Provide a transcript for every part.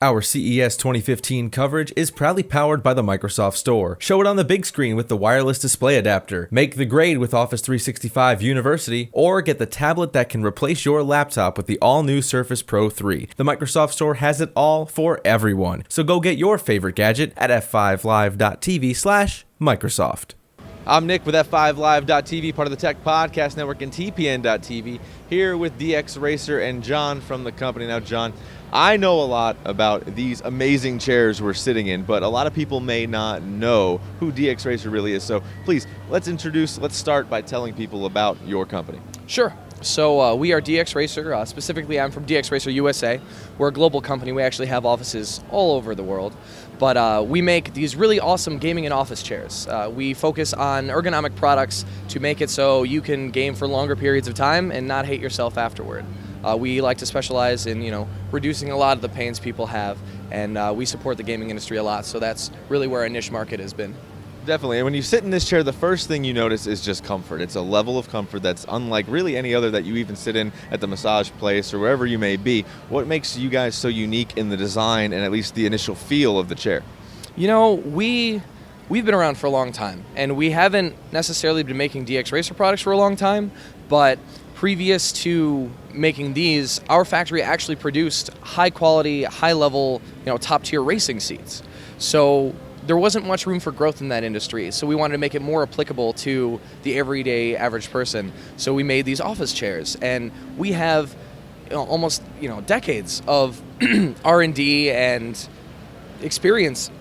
Our CES 2015 coverage is proudly powered by the Microsoft Store. Show it on the big screen with the wireless display adapter. Make the grade with Office 365 University, or get the tablet that can replace your laptop with the all-new Surface Pro 3. The Microsoft Store has it all for everyone. So go get your favorite gadget at f5live.tv/Microsoft. I'm Nick with F5Live.tv, part of the Tech Podcast Network, and TPN.tv, here with DXRacer and John from the company. Now, John, I know a lot about these amazing chairs we're sitting in, but a lot of people may not know who DXRacer really is. So please, let's start by telling people about your company. Sure. So we are DXRacer. Specifically, I'm from DXRacer USA. We're a global company. We actually have offices all over the world. But we make these really awesome gaming and office chairs. We focus on ergonomic products to make it so you can game for longer periods of time and not hate yourself afterward. We like to specialize in, reducing a lot of the pains people have, and we support the gaming industry a lot. So that's really where our niche market has been. Definitely. And when you sit in this chair, the first thing you notice is just comfort. It's a level of comfort that's unlike really any other that you even sit in at the massage place or wherever you may be. What makes you guys so unique in the design and at least the initial feel of the chair? We've been around for a long time, and we haven't necessarily been making DXRacer products for a long time, but previous to making these, our factory actually produced high quality, high level, top tier racing seats. So there wasn't much room for growth in that industry, so we wanted to make it more applicable to the everyday average person. So we made these office chairs, and we have almost decades of R&D and experience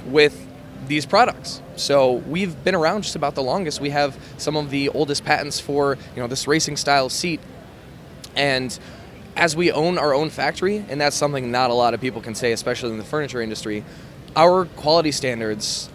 with these products. So we've been around just about the longest. We have some of the oldest patents for this racing style seat, and as we own our own factory, and that's something not a lot of people can say, especially in the furniture industry, our quality standards,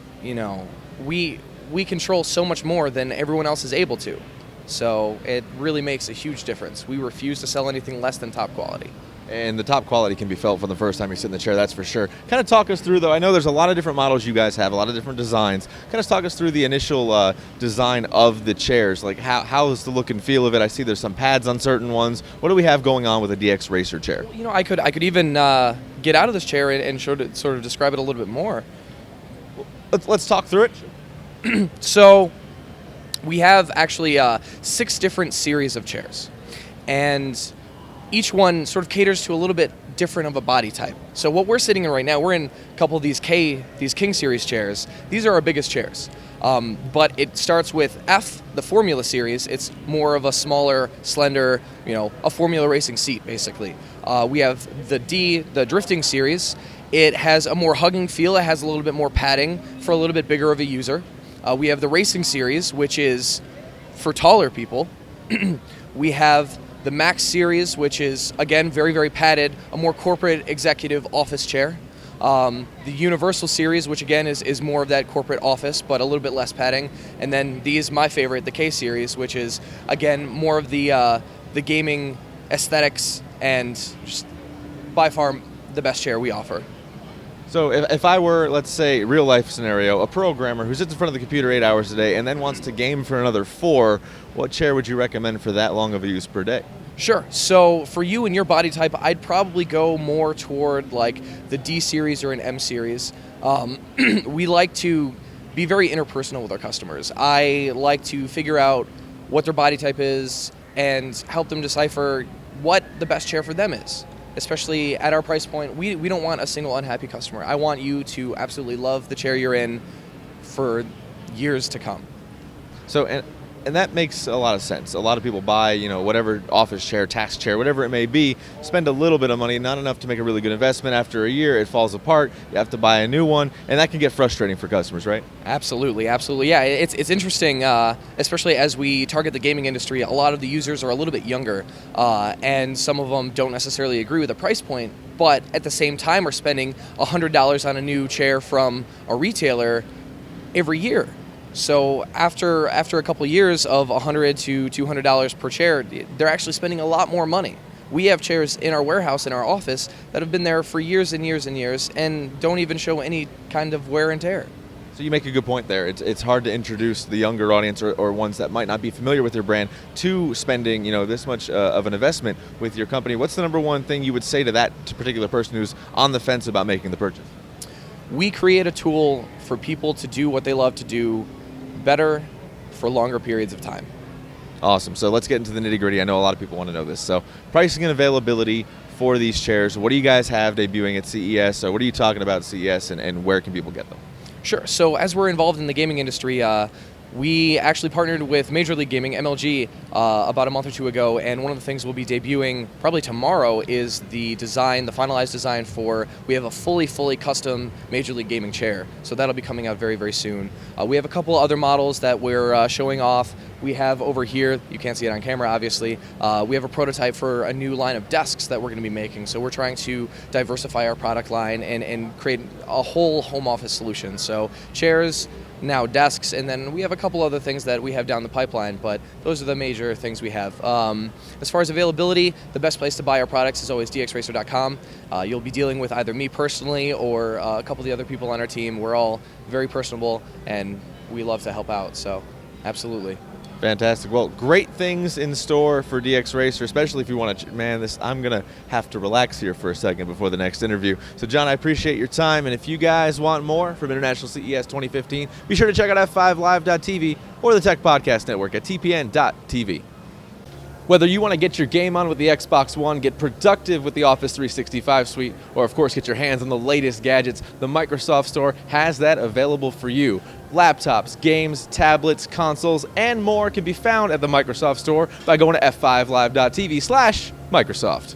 we control so much more than everyone else is able to. So it really makes a huge difference. We refuse to sell anything less than top quality. And the top quality can be felt from the first time you sit in the chair, that's for sure. Kind of talk us through, though, I know there's a lot of different models you guys have, a lot of different designs. Kind of talk us through the initial design of the chairs. Like, how is the look and feel of it? I see there's some pads on certain ones. What do we have going on with a DXRacer chair? I could even get out of this chair and sort of describe it a little bit more. Let's talk through it. So we have actually 6 different series of chairs, and each one sort of caters to a little bit different of a body type. So what we're sitting in right now, we're in a couple of these King Series chairs. These are our biggest chairs. But it starts with F, the Formula Series. It's more of a smaller, slender, a Formula racing seat, basically. We have the D, the Drifting Series. It has a more hugging feel. It has a little bit more padding for a little bit bigger of a user. We have the Racing Series, which is for taller people. We have the Max Series, which is, again, very, very padded, a more corporate executive office chair. The Universal Series, which again is more of that corporate office, but a little bit less padding. And then these, my favorite, the K Series, which is, again, more of the gaming aesthetics and just by far the best chair we offer. So if I were, let's say, real life scenario, a programmer who sits in front of the computer 8 hours a day and then wants to game for another 4, what chair would you recommend for that long of a use per day? Sure. So for you and your body type, I'd probably go more toward like the D series or an M series. We like to be very interpersonal with our customers. I like to figure out what their body type is and help them decipher what the best chair for them is. Especially at our price point, we don't want a single unhappy customer. I want you to absolutely love the chair you're in for years to come. So, and that makes a lot of sense. A lot of people buy, whatever office chair, tax chair, whatever it may be, spend a little bit of money, not enough to make a really good investment. After a year, it falls apart. You have to buy a new one, and that can get frustrating for customers, right? Absolutely. Yeah, it's interesting, especially as we target the gaming industry. A lot of the users are a little bit younger, and some of them don't necessarily agree with the price point, but at the same time are spending $100 on a new chair from a retailer every year. So after a couple of years of $100 to $200 per chair, they're actually spending a lot more money. We have chairs in our warehouse, in our office, that have been there for years and years and years and don't even show any kind of wear and tear. So you make a good point there. It's hard to introduce the younger audience or ones that might not be familiar with your brand to spending this much of an investment with your company. What's the number one thing you would say to that particular person who's on the fence about making the purchase? We create a tool for people to do what they love to do better for longer periods of time. Awesome. So let's get into the nitty-gritty. I know a lot of people want to know this. So pricing and availability for these chairs. What do you guys have debuting at CES? So what are you talking about at CES, and where can people get them? Sure. So as we're involved in the gaming industry, we actually partnered with Major League Gaming, MLG, about a month or two ago, and one of the things we'll be debuting probably tomorrow is the finalized design for, we have a fully custom Major League Gaming chair. So that'll be coming out very, very soon. We have a couple other models that we're showing off. We have over here, you can't see it on camera obviously, we have a prototype for a new line of desks that we're going to be making. So we're trying to diversify our product line and create a whole home office solution. So chairs, now desks, and then we have a couple other things that we have down the pipeline, but those are the major things we have. As far as availability, the best place to buy our products is always DXRacer.com. You'll be dealing with either me personally or a couple of the other people on our team. We're all very personable and we love to help out, so absolutely. Fantastic. Well, great things in store for DXRacer, especially if you want to, I'm going to have to relax here for a second before the next interview. So, John, I appreciate your time, and if you guys want more from International CES 2015, be sure to check out F5Live.tv or the Tech Podcast Network at TPN.tv. Whether you want to get your game on with the Xbox One, get productive with the Office 365 suite, or of course get your hands on the latest gadgets, the Microsoft Store has that available for you. Laptops, games, tablets, consoles, and more can be found at the Microsoft Store by going to F5Live.tv/Microsoft.